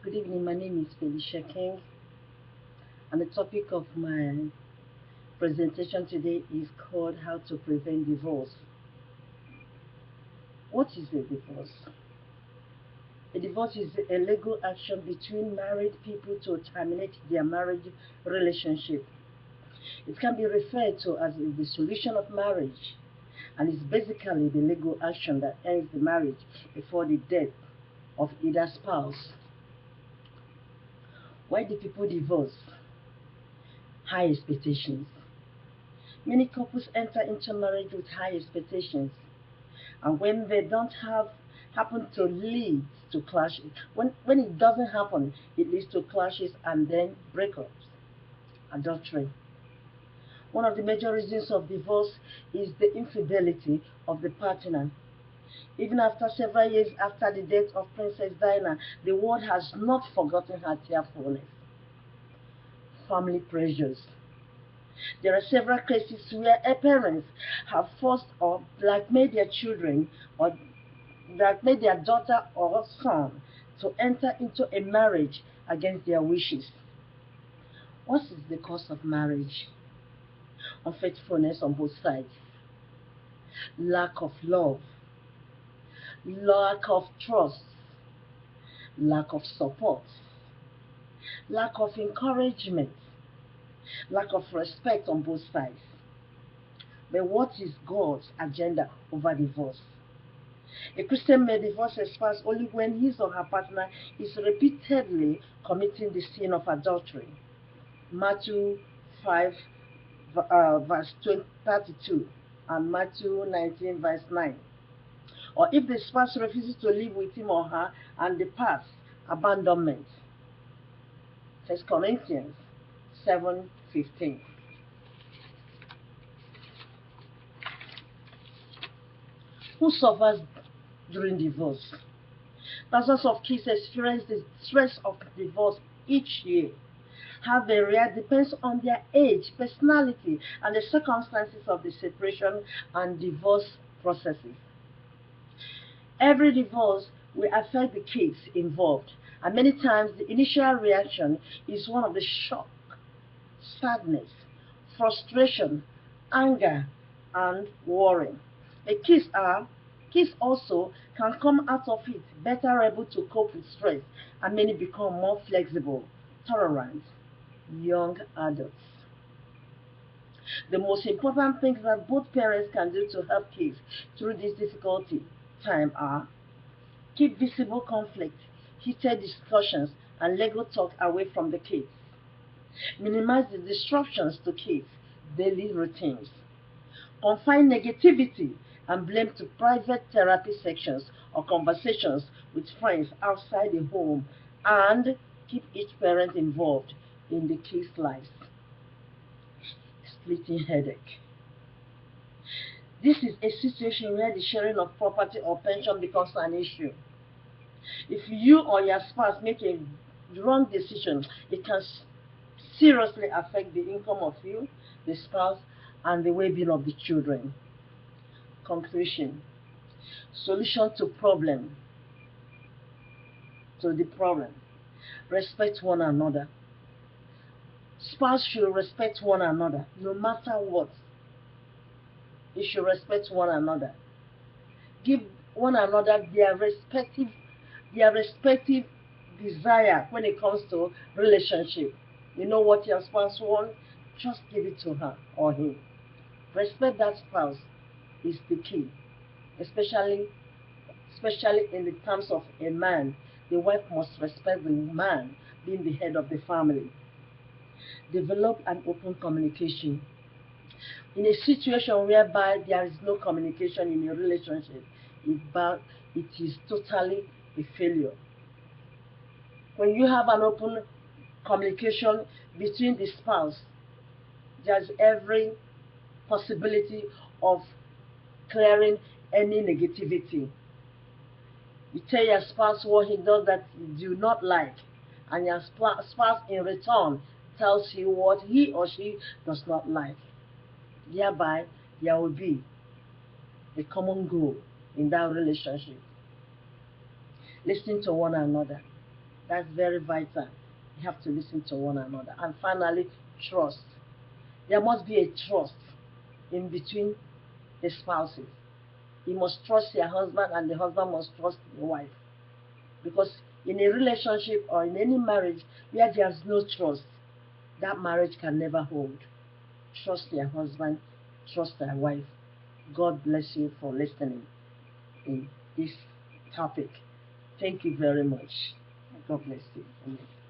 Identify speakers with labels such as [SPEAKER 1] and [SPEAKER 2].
[SPEAKER 1] Good evening, my name is Felicia King, and the topic of my presentation today is called How to Prevent Divorce. What is a divorce? A divorce is a legal action between married people to terminate their marriage relationship. It can be referred to as the dissolution of marriage, and is basically the legal action that ends the marriage before the death of either spouse. Why do people divorce? High expectations. Many couples enter into marriage with high expectations, and when they don't happen to lead to clashes, when it doesn't happen, it leads to clashes and then breakups. Adultery. One of the major reasons of divorce is the infidelity of the partner. Even after several years after the death of Princess Diana, the world has not forgotten her tearfulness. Family pressures. There are several cases where parents have forced or blackmailed their children or blackmailed their daughter or son to enter into a marriage against their wishes. What is the cause of marriage? Unfaithfulness on both sides, lack of love, lack of trust, lack of support, lack of encouragement, lack of respect on both sides. But what is God's agenda over divorce? A Christian may divorce a spouse only when his or her partner is repeatedly committing the sin of adultery. Matthew 5, verse 32, and Matthew 19, verse 9. Or if the spouse refuses to live with him or her and departs, abandonment. 1 Corinthians 7:15. Who suffers during divorce? Thousands of kids experience the stress of divorce each year. How they react depends on their age, personality, and the circumstances of the separation and divorce processes. Every divorce will affect the kids involved, and many times the initial reaction is one of the shock, sadness, frustration, anger, and worry. The kids also can come out of it better able to cope with stress, and many become more flexible, tolerant, young adults. The most important things that both parents can do to help kids through this difficulty time are: keep visible conflict, heated discussions, and legal talk away from the kids. Minimize the disruptions to kids' daily routines. Confine negativity and blame to private therapy sections or conversations with friends outside the home, and keep each parent involved in the kids' lives. Splitting headache. This is a situation where the sharing of property or pension becomes an issue. If you or your spouse make a wrong decision, it can seriously affect the income of you, the spouse, and the well-being of the children. Conclusion. Solution to the problem. Respect one another. Spouse should respect one another, no matter what. You should respect one another. Give one another their respective desire when it comes to relationship. You know what your spouse wants? Just give it to her or him. Respect that spouse is the key, especially in the terms of a man. The wife must respect the man being the head of the family. Develop an open communication. In a situation whereby there is no communication in a relationship, it is totally a failure. When you have an open communication between the spouse, there's every possibility of clearing any negativity. You tell your spouse what he does that you do not like, and your spouse in return tells you what he or she does not like. Thereby, there will be a common goal in that relationship. Listening to one another. That's very vital. You have to listen to one another. And finally, trust. There must be a trust in between the spouses. You must trust your husband, and the husband must trust the wife. Because in a relationship or in any marriage where there's no trust, that marriage can never hold. Trust your husband, trust your wife. God bless you for listening in this topic. Thank you very much. God bless you. Amen.